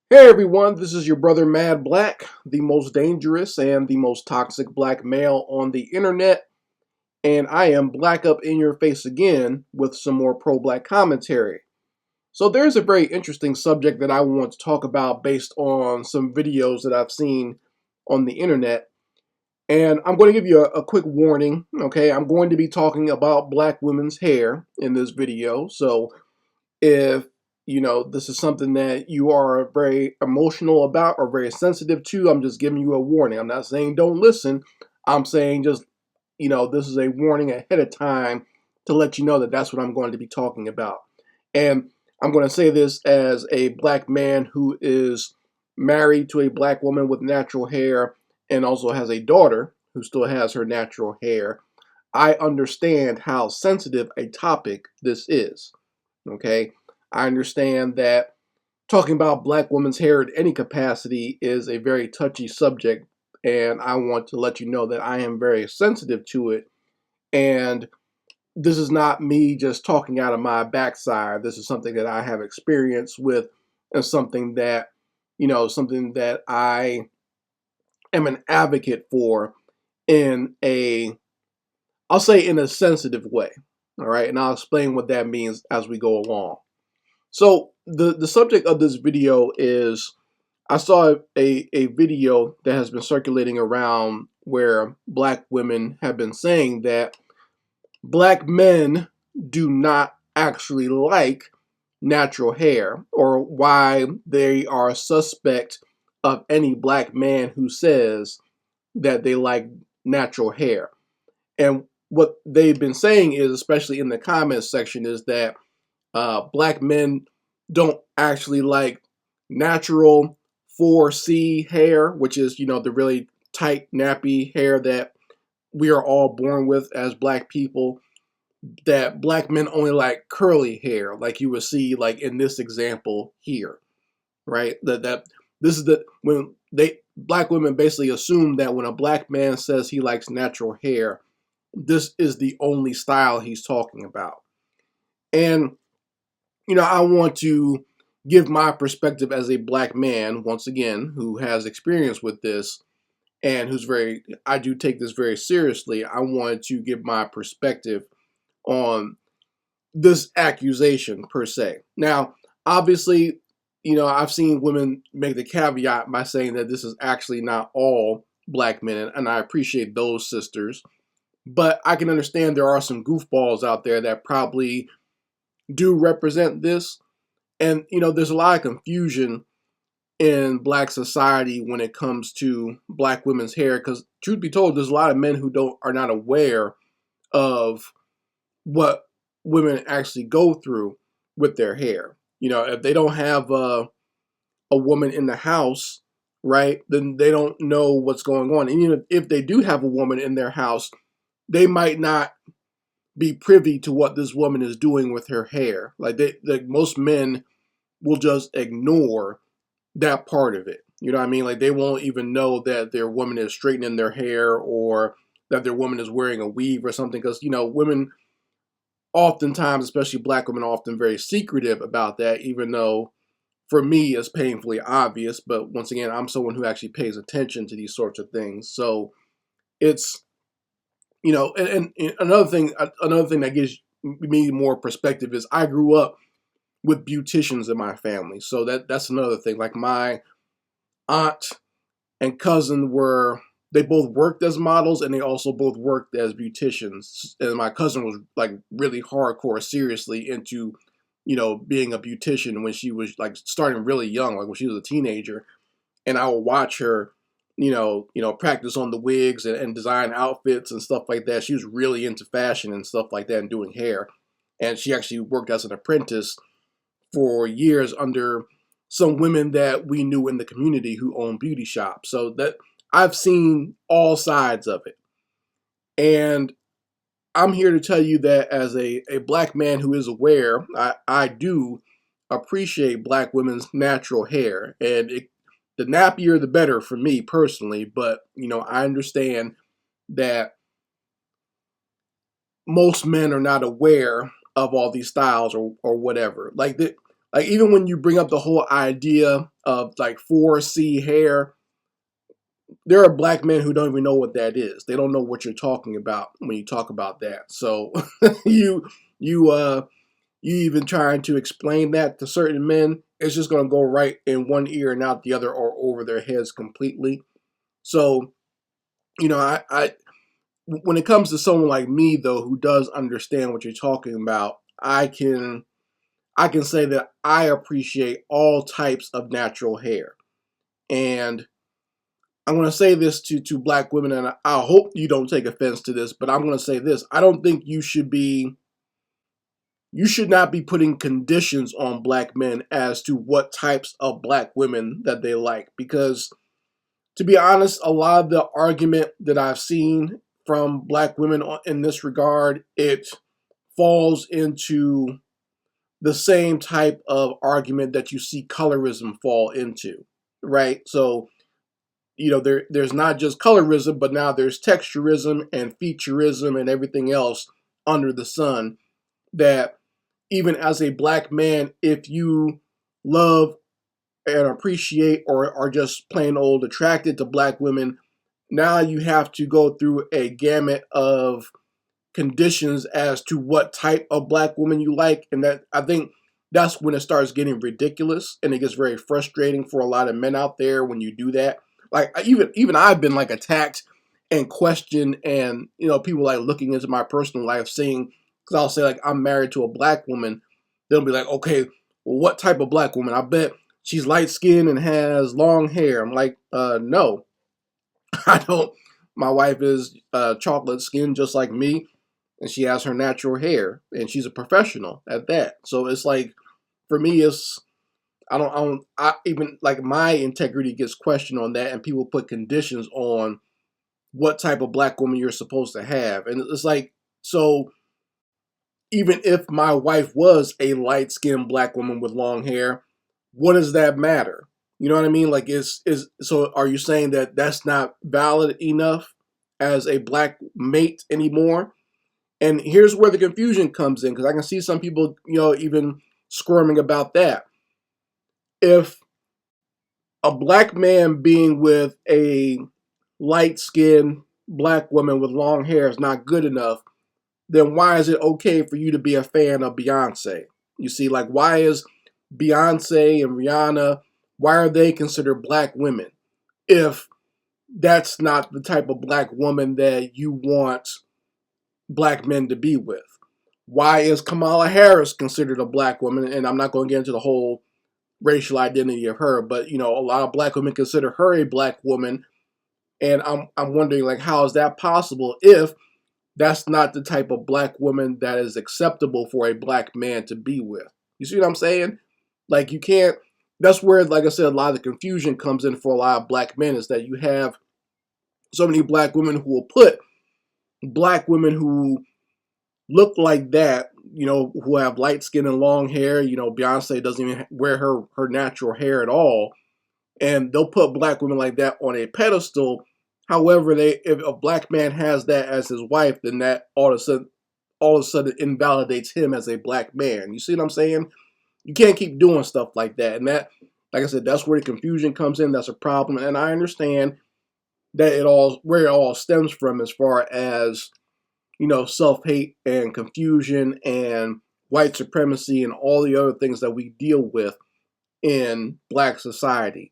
Hey everyone, this is your brother Mad Black, the most dangerous and the most toxic black male on the internet, and I am black up in your face again with some more pro-black commentary. So there's a very interesting subject that I want to talk about based on some videos that I've seen on the internet, and I'm going to give you a quick warning, okay? I'm going to be talking about black women's hair in this video, so if this is something that you are very emotional about or very sensitive to, I'm just giving you a warning. I'm not saying don't listen. I'm saying just, this is a warning ahead of time to let you know that that's what I'm going to be talking about. And I'm going to say this as a black man who is married to a black woman with natural hair and also has a daughter who still has her natural hair. I understand how sensitive a topic this is. Okay. I understand that talking about black women's hair in any capacity is a very touchy subject, and I want to let you know that I am very sensitive to it. And this is not me just talking out of my backside. This is something that I have experience with, and something that I am an advocate for in I'll say in a sensitive way. All right. And I'll explain what that means as we go along. So the subject of this video is I saw a video that has been circulating around where black women have been saying that black men do not actually like natural hair, or why they are suspect of any black man who says that they like natural hair. And what they've been saying is, especially in the comments section, is that black men don't actually like natural 4C hair, which is, the really tight, nappy hair that we are all born with as black people. That black men only like curly hair, like you would see, like in this example here, right? That this is the when they black women basically assume that when a black man says he likes natural hair, this is the only style he's talking about. And I want to give my perspective as a black man, once again, who has experience with this and I do take this very seriously. I wanted to give my perspective on this accusation per se. Now, obviously, I've seen women make the caveat by saying that this is actually not all black men, and I appreciate those sisters. But I can understand there are some goofballs out there that probably do represent this. And there's a lot of confusion in black society when it comes to black women's hair, because truth be told, there's a lot of men who don't are not aware of what women actually go through with their hair. If they don't have a woman in the house, right, then they don't know what's going on. And even if they do have a woman in their house, they might not be privy to what this woman is doing with her hair. Like most men will just ignore that part of it. You know what I mean? Like they won't even know that their woman is straightening their hair or that their woman is wearing a weave or something. Because, women oftentimes, especially black women, are often very secretive about that, even though for me it's painfully obvious. But once again, I'm someone who actually pays attention to these sorts of things. So it's, and another thing that gives me more perspective is I grew up with beauticians in my family. So that's another thing. Like my aunt and cousin they both worked as models and they also both worked as beauticians. And my cousin was like really hardcore, seriously into, being a beautician when she was like starting really young, like when she was a teenager. And I would watch her, practice on the wigs and design outfits and stuff like that. She was really into fashion and stuff like that and doing hair. And she actually worked as an apprentice for years under some women that we knew in the community who own beauty shops. So that I've seen all sides of it. And I'm here to tell you that as a black man who is aware, I do appreciate black women's natural hair. And the nappier, the better for me personally. But, I understand that most men are not aware of all these styles or whatever. Like even when you bring up the whole idea of like 4C hair, there are black men who don't even know what that is. They don't know what you're talking about when you talk about that. So you you you even trying to explain that to certain men, it's just gonna go right in one ear and out the other, or over their heads completely. So, I when it comes to someone like me though, who does understand what you're talking about, I can say that I appreciate all types of natural hair. And I'm going to say this to black women, and I hope you don't take offense to this, but I'm going to say this. I don't think you should not be putting conditions on black men as to what types of black women that they like. Because to be honest, a lot of the argument that I've seen from black women in this regard, it falls into the same type of argument that you see colorism fall into, right? So, there's not just colorism, but now there's texturism and featureism and everything else under the sun, that even as a black man, if you love and appreciate or are just plain old attracted to black women, now you have to go through a gamut of conditions as to what type of black woman you like. And that, I think, that's when it starts getting ridiculous, and it gets very frustrating for a lot of men out there when you do that. Like, even I've been like attacked and questioned, and people like looking into my personal life, saying, because I'll say like I'm married to a black woman, they'll be like, okay, well, what type of black woman? I bet she's light skinned and has long hair. I'm like, no, I don't. My wife is chocolate skinned just like me, and she has her natural hair, and she's a professional at that. So it's like, for me, it's I even like my integrity gets questioned on that, and people put conditions on what type of black woman you're supposed to have, and it's like, so even if my wife was a light skinned black woman with long hair, what does that matter? You know what I mean? Like, is so? Are you saying that that's not valid enough as a black mate anymore? And here's where the confusion comes in, because I can see some people, even squirming about that. If a black man being with a light skinned black woman with long hair is not good enough, then why is it okay for you to be a fan of Beyonce? You see, like, why is Beyonce and Rihanna, why are they considered black women if that's not the type of black woman that you want black men to be with? Why is Kamala Harris considered a black woman? And I'm not going to get into the whole racial identity of her, but a lot of black women consider her a black woman, and I'm wondering, like, how is that possible if that's not the type of black woman that is acceptable for a black man to be with? You see what I'm saying? Like, you can't. That's where, like I said, a lot of the confusion comes in for a lot of black men, is that you have so many black women who will put black women who look like that, who have light skin and long hair. Beyonce doesn't even wear her natural hair at all, and they'll put black women like that on a pedestal. However, if a black man has that as his wife, then that all of a sudden invalidates him as a black man. You see what I'm saying? You can't keep doing stuff like that, and that, like I said, that's where the confusion comes in. That's a problem, and I understand that where it all stems from, as far as self-hate and confusion and white supremacy and all the other things that we deal with in black society.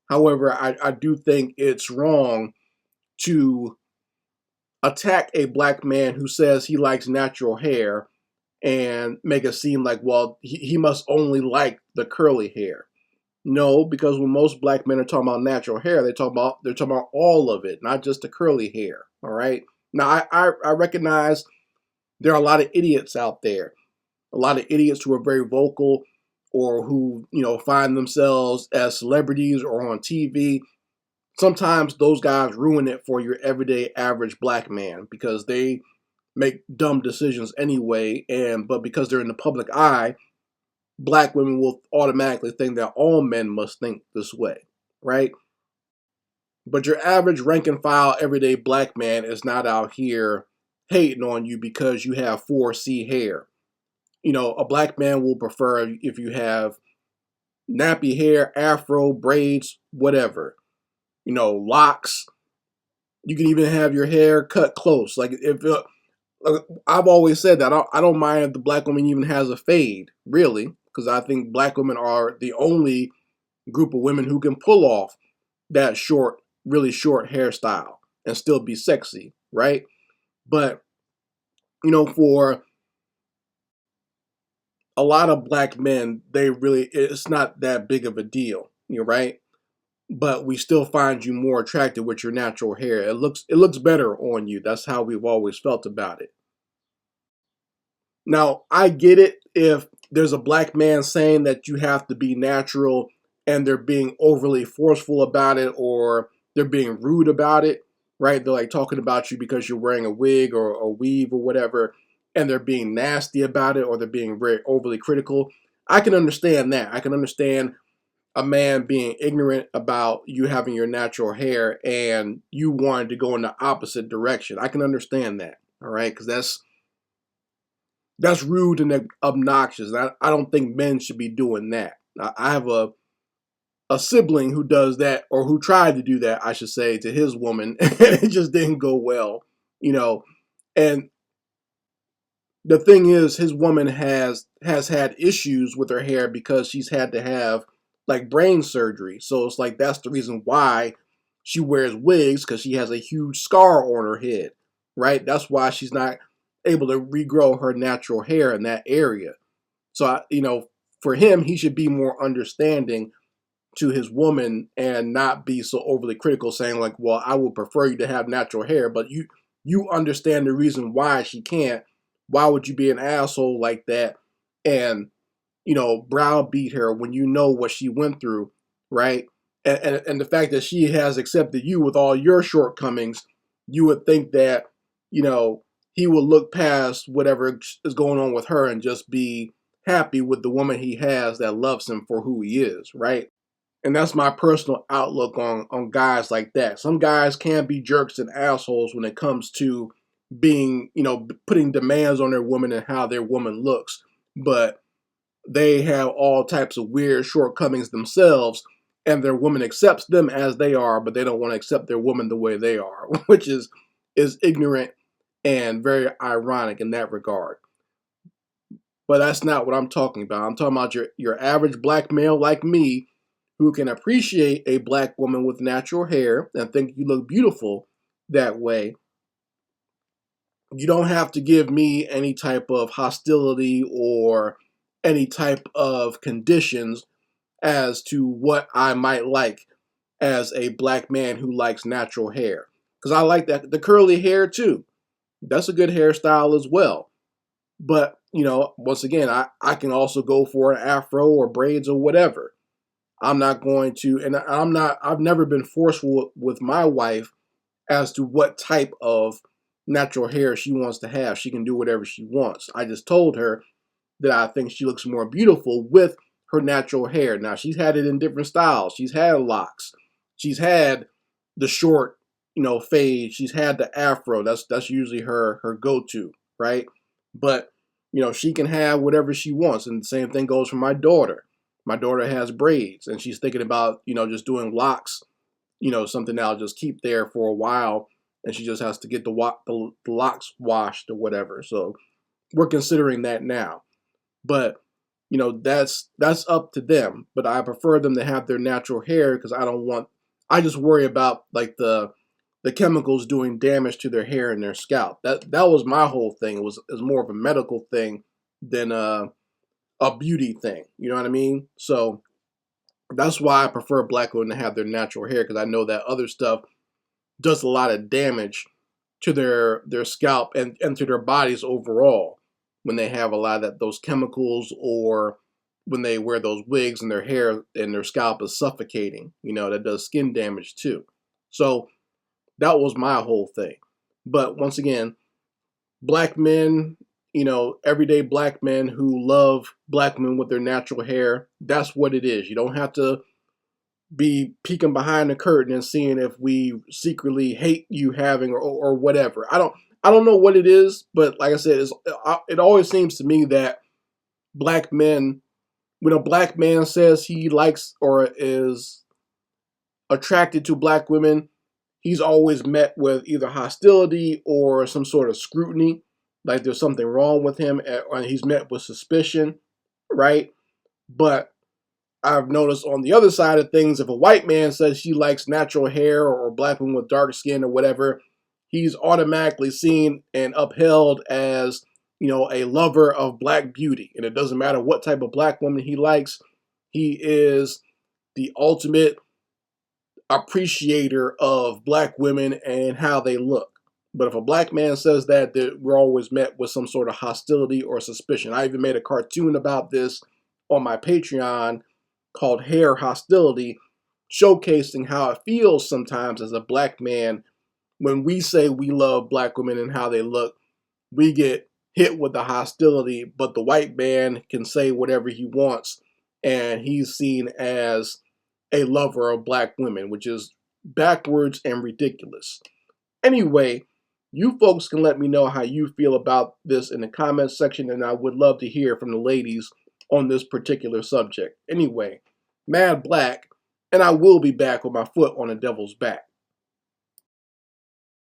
However, I do think it's wrong to attack a black man who says he likes natural hair and make it seem like, well, he must only like the curly hair. No, because when most black men are talking about natural hair, they're talking about all of it, not just the curly hair. All right. Now, I recognize there are a lot of idiots out there, a lot of idiots who are very vocal, or who find themselves as celebrities or on TV. Sometimes those guys ruin it for your everyday average black man, because they make dumb decisions anyway, but because they're in the public eye, black women will automatically think that all men must think this way, right? But your average rank and file everyday black man is not out here hating on you because you have 4C hair. A black man will prefer if you have nappy hair, afro, braids, whatever. Locks. You can even have your hair cut close. Like if I've always said that I don't mind if the black woman even has a fade, really, because I think black women are the only group of women who can pull off that short, really short hairstyle and still be sexy, right? But for a lot of black men, it's not that big of a deal, right? But we still find you more attractive with your natural hair. It looks better on you. That's how we've always felt about it. Now, I get it if there's a black man saying that you have to be natural and they're being overly forceful about it or they're being rude about it, right? They're like talking about you because you're wearing a wig or a weave or whatever, and they're being nasty about it or they're being very overly critical. I can understand that. I can understand a man being ignorant about you having your natural hair and you wanting to go in the opposite direction. I can understand that, all right? Because that's rude and obnoxious. I don't think men should be doing that. I have a sibling who does that, or who tried to do that, I should say, to his woman, and it just didn't go well, you know. And the thing is, his woman has had issues with her hair because she's had to have like brain surgery. So it's like that's the reason why she wears wigs, because she has a huge scar on her head, right? That's why she's not able to regrow her natural hair in that area. So for him, he should be more understanding to his woman and not be so overly critical, saying like, "Well, I would prefer you to have natural hair, but you understand the reason why she can't. Why would you be an asshole like that and browbeat her when you know what she went through, right? And the fact that she has accepted you with all your shortcomings, you would think that you know he will look past whatever is going on with her and just be happy with the woman he has that loves him for who he is, right? And that's my personal outlook on guys like that. Some guys can be jerks and assholes when it comes to being, putting demands on their woman and how their woman looks, but they have all types of weird shortcomings themselves, and their woman accepts them as they are, but they don't want to accept their woman the way they are, which is ignorant and very ironic in that regard. But that's not what I'm talking about. I'm talking about your average black male like me who can appreciate a black woman with natural hair and think you look beautiful that way. You don't have to give me any type of hostility or any type of conditions as to what I might like as a black man who likes natural hair. Because I like that the curly hair too. That's a good hairstyle as well. But, once again, I can also go for an afro or braids or whatever. I'm not going to, and I've never been forceful with my wife as to what type of natural hair she wants to have. She can do whatever she wants. I just told her that I think she looks more beautiful with her natural hair. Now, she's had it in different styles. She's had locks. She's had the short, fade. She's had the afro. That's usually her go-to, right? But, she can have whatever she wants. And the same thing goes for my daughter. My daughter has braids and she's thinking about, just doing locks, something that'll just keep there for a while. And she just has to get the locks washed or whatever. So we're considering that now. But that's up to them. But I prefer them to have their natural hair because I just worry about like the chemicals doing damage to their hair and their scalp. That was my whole thing. It was more of a medical thing than a beauty thing. You know what I mean? So that's why I prefer black women to have their natural hair, because I know that other stuff does a lot of damage to their scalp and to their bodies overall when they have a lot of those chemicals, or when they wear those wigs and their hair and their scalp is suffocating. That does skin damage too. So that was my whole thing. But once again, black men, everyday black men who love black men with their natural hair, that's what it is. You don't have to be peeking behind the curtain and seeing if we secretly hate you having or whatever. I don't know what it is, but like I said, it always seems to me that black men When a black man says he likes or is attracted to black women, he's always met with either hostility or some sort of scrutiny, like there's something wrong with him, and he's met with suspicion, right? But I've noticed on the other side of things, if a white man says she likes natural hair or black women with dark skin or whatever, he's automatically seen and upheld as, a lover of black beauty. And it doesn't matter what type of black woman he likes, he is the ultimate appreciator of black women and how they look. But if a black man says that, we're always met with some sort of hostility or suspicion. I even made a cartoon about this on my Patreon called Hair Hostility, showcasing how it feels sometimes as a black man when we say we love black women and how they look. We get hit with the hostility, but the white man can say whatever he wants, and he's seen as a lover of black women, which is backwards and ridiculous. Anyway, you folks can let me know how you feel about this in the comments section, and I would love to hear from the ladies on this particular subject. Anyway, Mad Black, and I will be back with my foot on the devil's back.